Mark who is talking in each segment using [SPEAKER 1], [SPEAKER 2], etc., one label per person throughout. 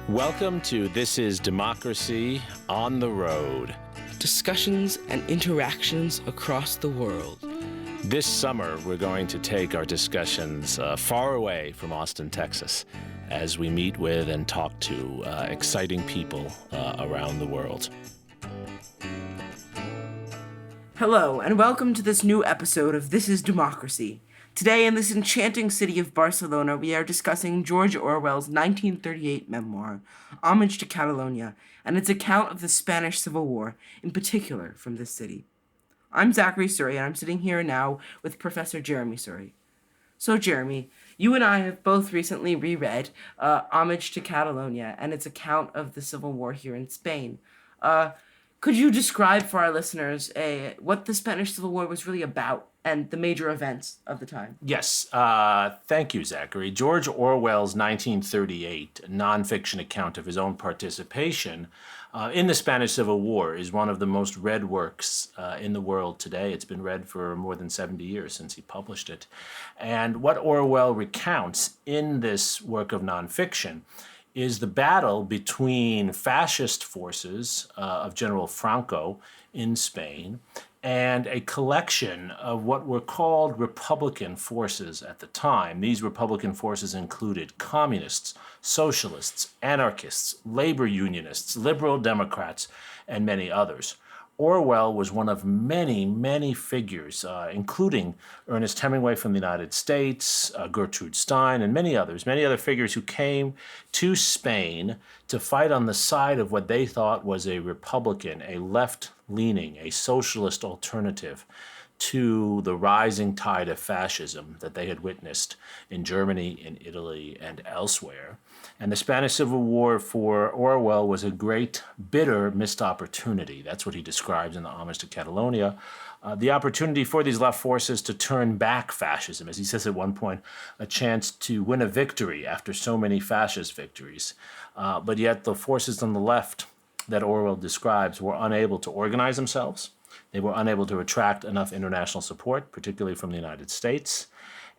[SPEAKER 1] Welcome to This is Democracy on the Road.
[SPEAKER 2] Discussions and interactions across the world.
[SPEAKER 1] This summer, we're going to take our discussions far away from Austin, Texas, as we meet with and talk to exciting people around the world.
[SPEAKER 2] Hello, and welcome to this new episode of This is Democracy. Today, in this enchanting city of Barcelona, we are discussing George Orwell's 1938 memoir, Homage to Catalonia, and its account of the Spanish Civil War, in particular from this city. I'm Zachary Surrey, and I'm sitting here now with Professor Jeremi Surrey. So, Jeremi, you and I have both recently reread Homage to Catalonia and its account of the Civil War here in Spain. Could you describe for our listeners what the Spanish Civil War was really about and the major events of the time?
[SPEAKER 1] Yes, thank you, Zachary. George Orwell's 1938 nonfiction account of his own participation in the Spanish Civil War is one of the most read works in the world today. It's been read for more than 70 years since he published it. And what Orwell recounts in this work of nonfiction is the battle between fascist forces of General Franco in Spain and a collection of what were called Republican forces at the time. These Republican forces included communists, socialists, anarchists, labor unionists, liberal Democrats, and many others. Orwell was one of many, many figures, including Ernest Hemingway from the United States, Gertrude Stein, and many other figures who came to Spain to fight on the side of what they thought was a Republican, a left-leaning, a socialist alternative to the rising tide of fascism that they had witnessed in Germany, in Italy, and elsewhere. And the Spanish Civil War for Orwell was a great, bitter missed opportunity. That's what he describes in the Homage to Catalonia. The opportunity for these left forces to turn back fascism, as he says at one point, a chance to win a victory after so many fascist victories. But yet the forces on the left that Orwell describes were unable to organize themselves. They were unable to attract enough international support, particularly from the United States,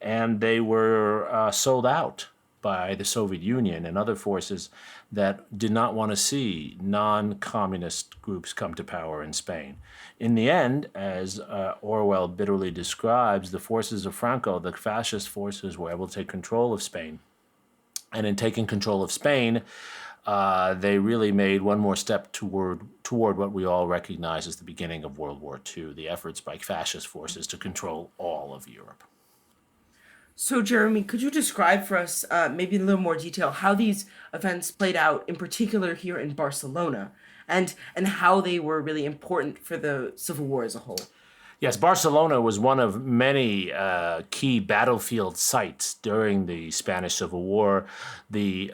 [SPEAKER 1] and they were sold out by the Soviet Union and other forces that did not want to see non-communist groups come to power in Spain. In the end, as Orwell bitterly describes, the forces of Franco, the fascist forces, were able to take control of Spain. And in taking control of Spain, they really made one more step toward what we all recognize as the beginning of World War II, the efforts by fascist forces to control all of Europe.
[SPEAKER 2] So, Jeremi, could you describe for us, maybe in a little more detail, how these events played out, in particular here in Barcelona, and how they were really important for the Civil War as a whole?
[SPEAKER 1] Yes, Barcelona was one of many key battlefield sites during the Spanish Civil War. The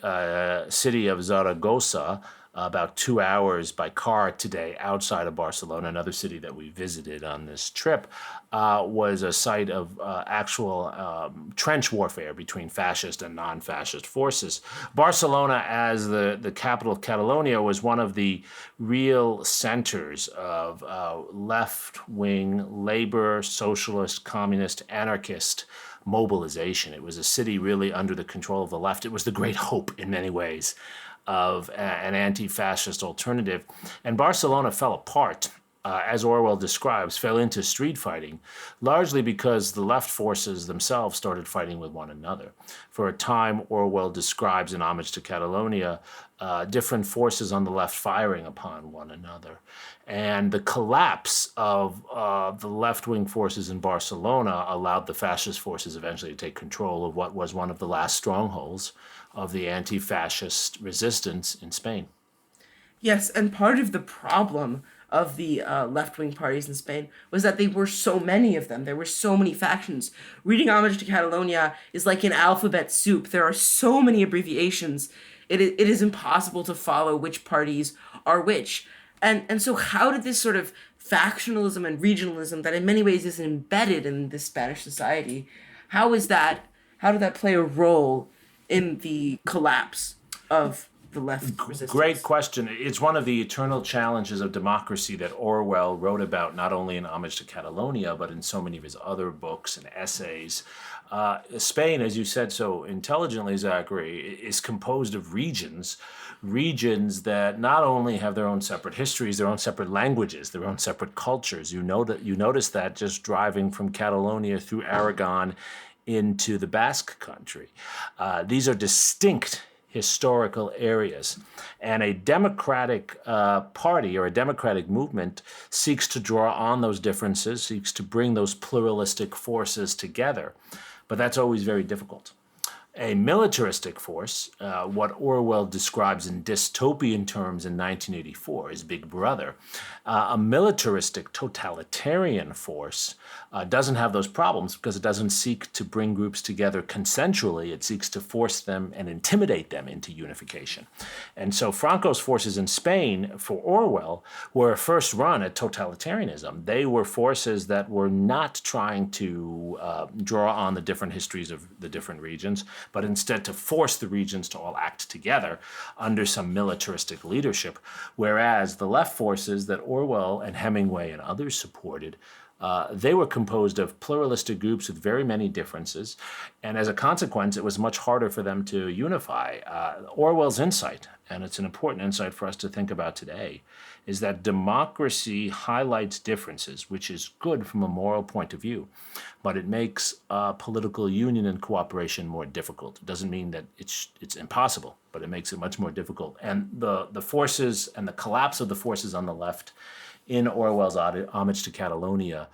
[SPEAKER 1] city of Zaragoza, about 2 hours by car today outside of Barcelona, another city that we visited on this trip, was a site of actual trench warfare between fascist and non-fascist forces. Barcelona, as the capital of Catalonia, was one of the real centers of left-wing labor, socialist, communist, anarchist mobilization. It was a city really under the control of the left. It was the great hope in many ways of an anti-fascist alternative. And Barcelona fell apart, as Orwell describes, fell into street fighting, largely because the left forces themselves started fighting with one another. For a time, Orwell describes in Homage to Catalonia different forces on the left firing upon one another. And the collapse of the left-wing forces in Barcelona allowed the fascist forces eventually to take control of what was one of the last strongholds of the anti-fascist resistance in Spain.
[SPEAKER 2] Yes, and part of the problem of the left-wing parties in Spain was that there were so many of them. There were so many factions. Reading Homage to Catalonia is like an alphabet soup. There are so many abbreviations. It is impossible to follow which parties are which. And so how did this sort of factionalism and regionalism that in many ways is embedded in this Spanish society, how did that play a role in the collapse of the left resistance?
[SPEAKER 1] Great question. It's one of the eternal challenges of democracy that Orwell wrote about not only in Homage to Catalonia, but in so many of his other books and essays. Spain, as you said so intelligently, Zachary, is composed of regions that not only have their own separate histories, their own separate languages, their own separate cultures. You notice that just driving from Catalonia through Aragon into the Basque country. These are distinct historical areas. And a democratic party or a democratic movement seeks to draw on those differences, seeks to bring those pluralistic forces together. But that's always very difficult. A militaristic force, what Orwell describes in dystopian terms in 1984 as Big Brother, a militaristic totalitarian force doesn't have those problems because it doesn't seek to bring groups together consensually. It seeks to force them and intimidate them into unification. And so Franco's forces in Spain, for Orwell, were a first run at totalitarianism. They were forces that were not trying to draw on the different histories of the different regions, but instead to force the regions to all act together under some militaristic leadership, whereas the left forces that Orwell and Hemingway and others supported, they were composed of pluralistic groups with very many differences, and as a consequence, it was much harder for them to unify. Orwell's insight, and it's an important insight for us to think about today, is that democracy highlights differences, which is good from a moral point of view, but it makes political union and cooperation more difficult. It doesn't mean that it's impossible, but it makes it much more difficult. And the forces and the collapse of the forces on the left in Orwell's Homage to Catalonia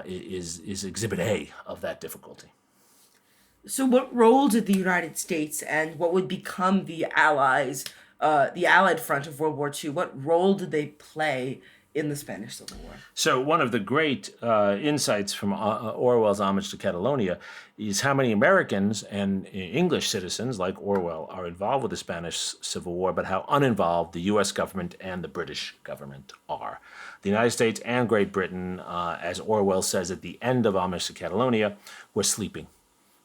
[SPEAKER 1] is Exhibit A of that difficulty.
[SPEAKER 2] So, what role did the United States and what would become the Allies, the Allied front of World War II, what role did they play in the Spanish Civil War?
[SPEAKER 1] So one of the great insights from Orwell's Homage to Catalonia is how many Americans and English citizens like Orwell are involved with the Spanish Civil War, but how uninvolved the U.S. government and the British government are. The United States and Great Britain, as Orwell says at the end of Homage to Catalonia, were sleeping.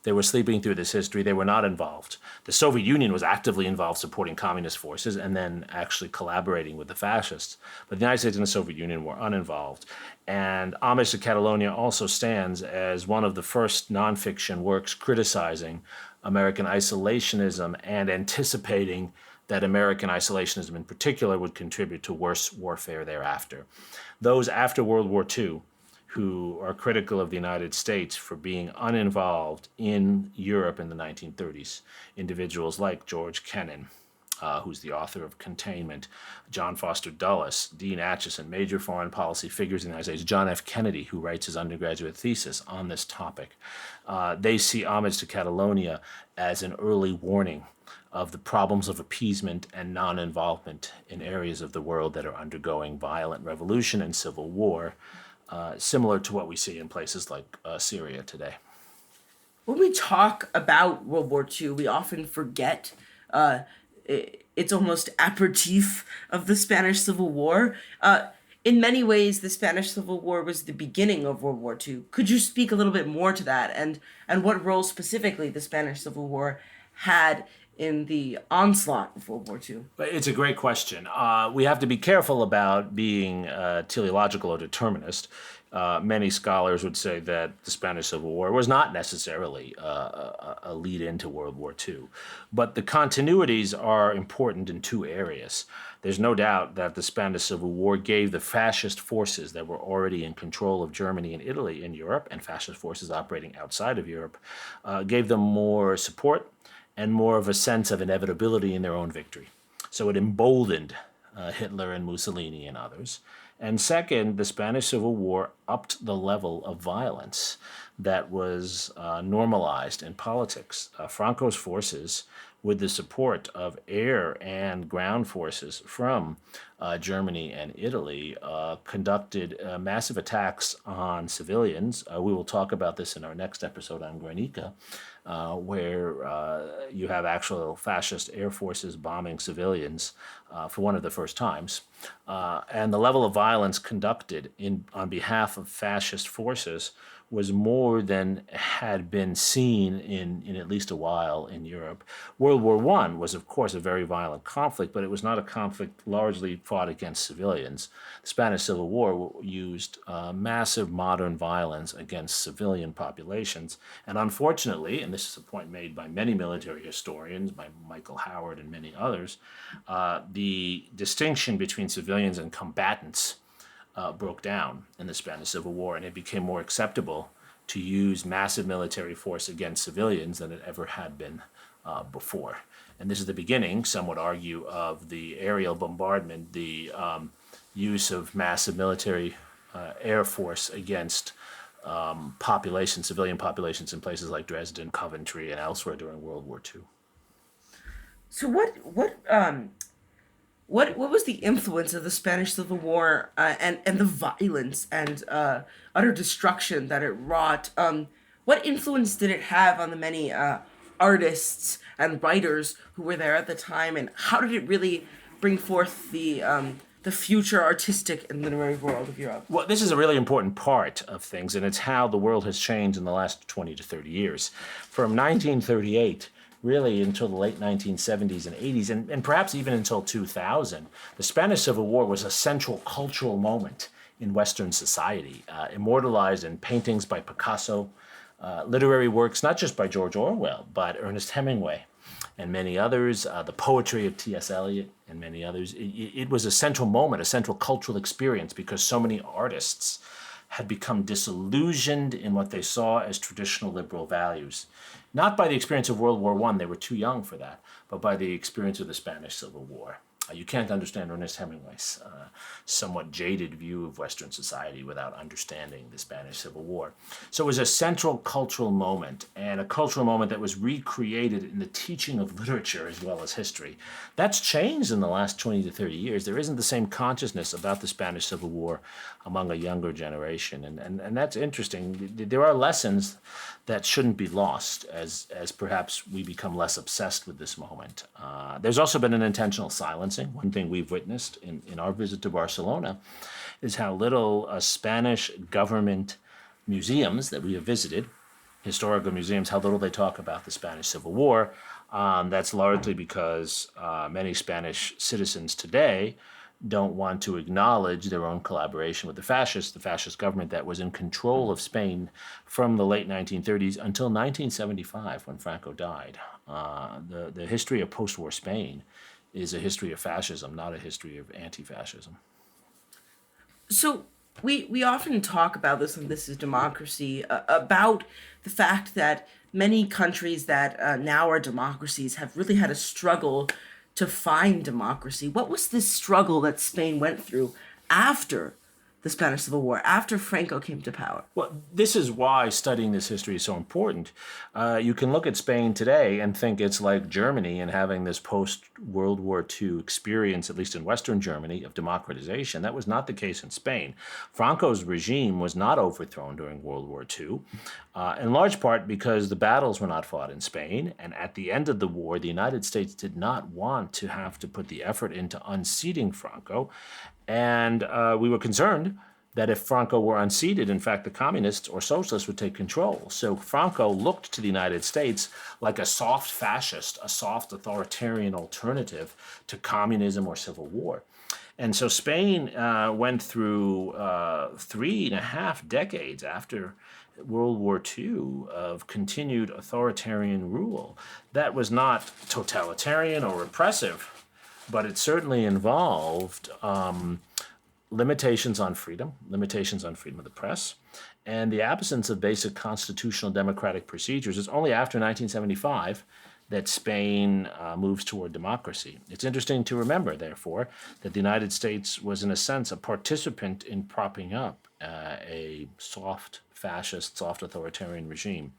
[SPEAKER 1] They were sleeping through this history. They were not involved. The Soviet Union was actively involved supporting communist forces and then actually collaborating with the fascists. But the United States and the Soviet Union were uninvolved. And Homage to Catalonia also stands as one of the first nonfiction works criticizing American isolationism and anticipating that American isolationism in particular would contribute to worse warfare thereafter. Those after World War II who are critical of the United States for being uninvolved in Europe in the 1930s. Individuals like George Kennan, who's the author of Containment, John Foster Dulles, Dean Acheson, major foreign policy figures in the United States, John F. Kennedy, who writes his undergraduate thesis on this topic. They see Homage to Catalonia as an early warning of the problems of appeasement and non-involvement in areas of the world that are undergoing violent revolution and civil war, similar to what we see in places like Syria today.
[SPEAKER 2] When we talk about World War II, we often forget it's almost aperitif of the Spanish Civil War. In many ways, the Spanish Civil War was the beginning of World War II. Could you speak a little bit more to that and what role specifically the Spanish Civil War had in the onslaught of World War II?
[SPEAKER 1] It's a great question. We have to be careful about being teleological or determinist. Many scholars would say that the Spanish Civil War was not necessarily a lead into World War II. But the continuities are important in two areas. There's no doubt that the Spanish Civil War gave the fascist forces that were already in control of Germany and Italy in Europe, and fascist forces operating outside of Europe, gave them more support and more of a sense of inevitability in their own victory. So it emboldened Hitler and Mussolini and others. And second, the Spanish Civil War upped the level of violence that was normalized in politics. Franco's forces, with the support of air and ground forces from Germany and Italy, conducted massive attacks on civilians. We will talk about this in our next episode on Guernica, where you have actual fascist air forces bombing civilians for one of the first times. And the level of violence conducted on behalf of fascist forces was more than had been seen in at least a while in Europe. World War I was, of course, a very violent conflict, but it was not a conflict largely fought against civilians. The Spanish Civil War used massive modern violence against civilian populations. And unfortunately, and this is a point made by many military historians, by Michael Howard and many others, the distinction between civilians and combatants broke down in the Spanish Civil War, and it became more acceptable to use massive military force against civilians than it ever had been before. And this is the beginning, some would argue, of the aerial bombardment, the use of massive military air force against civilian populations in places like Dresden, Coventry, and elsewhere during World War II.
[SPEAKER 2] So what was the influence of the Spanish Civil War and the violence and utter destruction that it wrought? What influence did it have on the many artists and writers who were there at the time, and how did it really bring forth the future artistic and literary world of Europe?
[SPEAKER 1] Well, this is a really important part of things, and it's how the world has changed in the last 20 to 30 years. From 1938 really until the late 1970s and 80s, and perhaps even until 2000, the Spanish Civil War was a central cultural moment in Western society, immortalized in paintings by Picasso, literary works not just by George Orwell, but Ernest Hemingway and many others, the poetry of T.S. Eliot and many others. It was a central moment, a central cultural experience, because so many artists had become disillusioned in what they saw as traditional liberal values. Not by the experience of World War I, they were too young for that, but by the experience of the Spanish Civil War. You can't understand Ernest Hemingway's somewhat jaded view of Western society without understanding the Spanish Civil War. So it was a central cultural moment, and a cultural moment that was recreated in the teaching of literature as well as history. That's changed in the last 20 to 30 years. There isn't the same consciousness about the Spanish Civil War among a younger generation, and that's interesting. There are lessons that shouldn't be lost as perhaps we become less obsessed with this moment. There's also been an intentional silencing. One thing we've witnessed in our visit to Barcelona is how little Spanish government museums that we have visited, historical museums, how little they talk about the Spanish Civil War. That's largely because many Spanish citizens today don't want to acknowledge their own collaboration with the fascist government that was in control of Spain from the late 1930s until 1975 when Franco died. The history of post-war Spain is a history of fascism, not a history of anti-fascism.
[SPEAKER 2] So we often talk about this, and this is democracy, about the fact that many countries that now are democracies have really had a struggle to find democracy. What was this struggle that Spain went through after the Spanish Civil War, after Franco came to power?
[SPEAKER 1] Well, this is why studying this history is so important. You can look at Spain today and think it's like Germany and having this post-World War II experience, at least in Western Germany, of democratization. That was not the case in Spain. Franco's regime was not overthrown during World War II, in large part because the battles were not fought in Spain. And at the end of the war, the United States did not want to have to put the effort into unseating Franco. And we were concerned that if Franco were unseated, in fact, the communists or socialists would take control. So Franco looked to the United States like a soft fascist, a soft authoritarian alternative to communism or civil war. And so Spain went through 3.5 decades after World War II of continued authoritarian rule. That was not totalitarian or repressive, but it certainly involved limitations on freedom of the press, and the absence of basic constitutional democratic procedures. It's only after 1975 that Spain moves toward democracy. It's interesting to remember, therefore, that the United States was, in a sense, a participant in propping up a soft fascist, soft authoritarian regime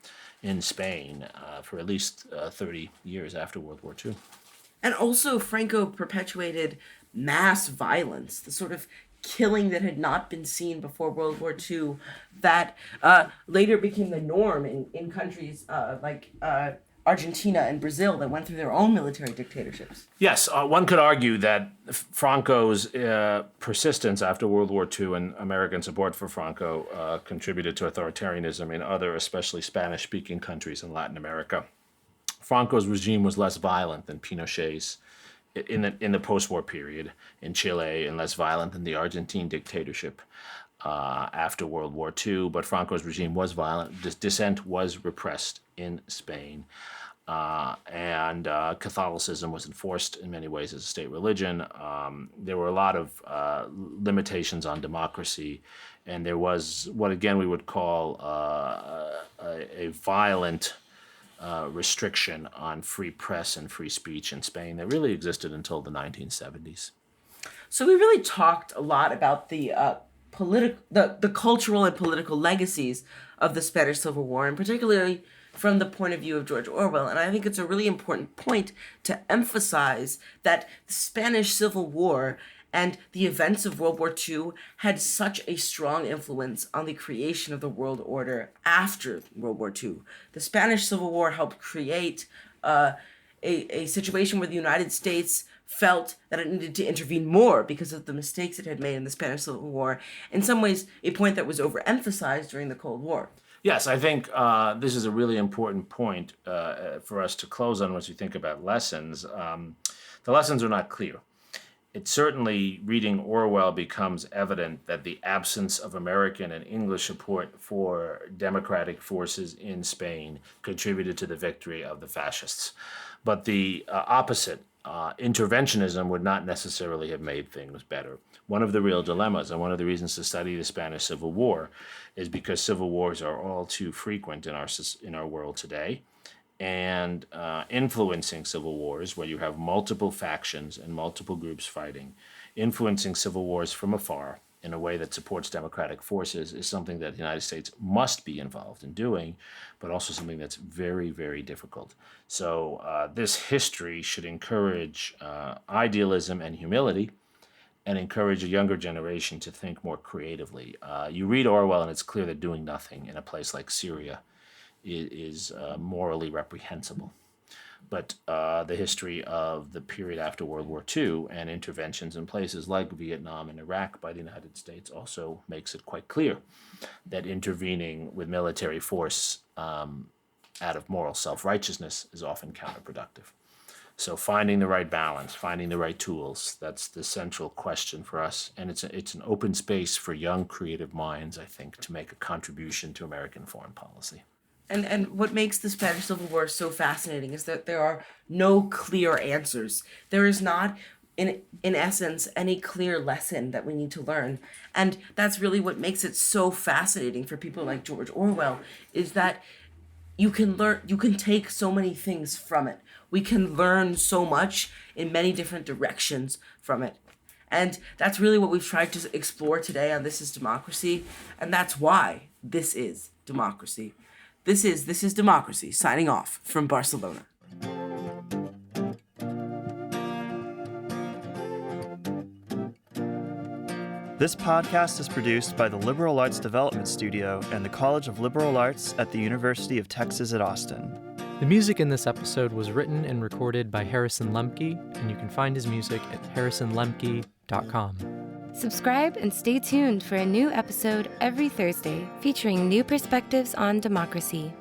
[SPEAKER 1] in Spain for at least 30 years after World War II.
[SPEAKER 2] And also, Franco perpetuated mass violence, the sort of killing that had not been seen before World War II, that later became the norm in countries like Argentina and Brazil that went through their own military dictatorships.
[SPEAKER 1] Yes, one could argue that Franco's persistence after World War II and American support for Franco contributed to authoritarianism in other, especially Spanish-speaking countries in Latin America. Franco's regime was less violent than Pinochet's in the post-war period in Chile, and less violent than the Argentine dictatorship after World War II. But Franco's regime was violent. Dissent was repressed in Spain. And Catholicism was enforced in many ways as a state religion. There were a lot of limitations on democracy, and there was what again we would call a violent restriction on free press and free speech in Spain that really existed until the 1970s.
[SPEAKER 2] So we really talked a lot about the the cultural and political legacies of the Spanish Civil War, and particularly from the point of view of George Orwell. And I think it's a really important point to emphasize that the Spanish Civil War and the events of World War II had such a strong influence on the creation of the world order after World War II. The Spanish Civil War helped create a situation where the United States felt that it needed to intervene more because of the mistakes it had made in the Spanish Civil War. In some ways, a point that was overemphasized during the Cold War.
[SPEAKER 1] Yes, I think this is a really important point for us to close on once we think about lessons. The lessons are not clear. It certainly, reading Orwell, becomes evident that the absence of American and English support for democratic forces in Spain contributed to the victory of the fascists. But the opposite, interventionism, would not necessarily have made things better. One of the real dilemmas, and one of the reasons to study the Spanish Civil War, is because civil wars are all too frequent in our world today. And influencing civil wars, where you have multiple factions and multiple groups fighting, influencing civil wars from afar in a way that supports democratic forces is something that the United States must be involved in doing, but also something that's very, very difficult. So this history should encourage idealism and humility, and encourage a younger generation to think more creatively. You read Orwell, and it's clear that doing nothing in a place like Syria is morally reprehensible. But the history of the period after World War II and interventions in places like Vietnam and Iraq by the United States also makes it quite clear that intervening with military force out of moral self-righteousness is often counterproductive. So finding the right balance, finding the right tools, that's the central question for us. And it's an open space for young creative minds, I think, to make a contribution to American foreign policy.
[SPEAKER 2] And what makes the Spanish Civil War so fascinating is that there are no clear answers. There is not, in essence, any clear lesson that we need to learn. And that's really what makes it so fascinating for people like George Orwell, is that you can take so many things from it. We can learn so much in many different directions from it. And that's really what we've tried to explore today on This is Democracy. And that's why this is democracy. This is Democracy, signing off from Barcelona.
[SPEAKER 3] This podcast is produced by the Liberal Arts Development Studio and the College of Liberal Arts at the University of Texas at Austin.
[SPEAKER 4] The music in this episode was written and recorded by Harrison Lemke, and you can find his music at harrisonlemke.com.
[SPEAKER 5] Subscribe and stay tuned for a new episode every Thursday featuring new perspectives on democracy.